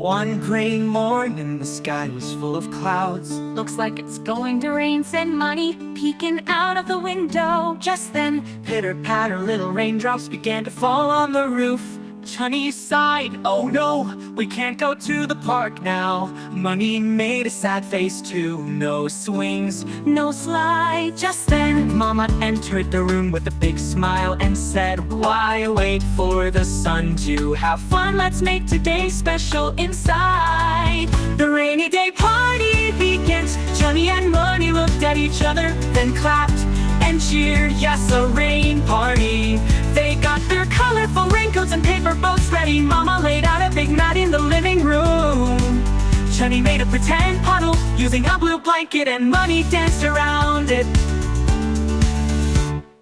One gray morning, the sky was full of clouds. Looks like it's going to rain, said Munni, peeking out of the window. Just then, Pitter-patter, little raindrops began to fall on the roof. Chunni sighed, oh no, we can't go to the park now. Munni made a sad face too. No swings, no slide. Just then, Mama entered the room with a big smile and said, why wait for the sun to have fun? Let's make today special inside. The rainy day party begins. Chunni and Munni looked at each other, then clapped and cheered. Yes, a rain party. They got their colorful raincoats and paper boats ready. Mama laid out a big mat in the living room. Chunni made a pretend puddle using a blue blanket, and Munni danced around it.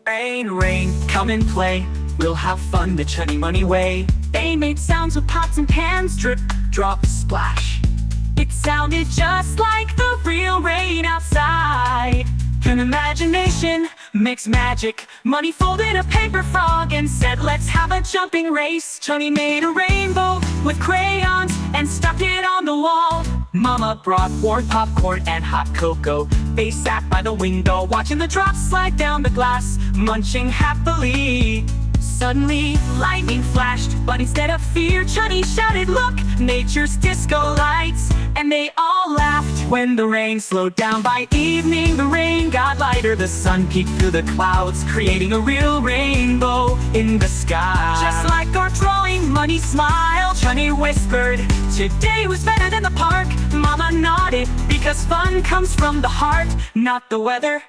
Rain, rain, come and play. We'll have fun the Chunni Munni way. They made sounds with pots and pans. Drip, drop, splash. It sounded just like the real rain outside. An imagination makes magic. Munni folded a paper frog and said, let's have a jumping race. Chunni made a rainbow with crayons and stuck it on the wall. Mama brought warm popcorn and hot cocoa. They sat by the window watching the drops slide down the glass, munching happily. Suddenly, lightning flashed, but instead of fear, Chunni shouted, look, nature's disco lights. And they all laughed when the rain slowed down. By evening, the rain got lighter. The sun peeked through the clouds, creating a real rainbow in the sky. Just like our drawing, Munni smiled. Chunni whispered, today was better than the park. Mama nodded, because fun comes from the heart, not the weather.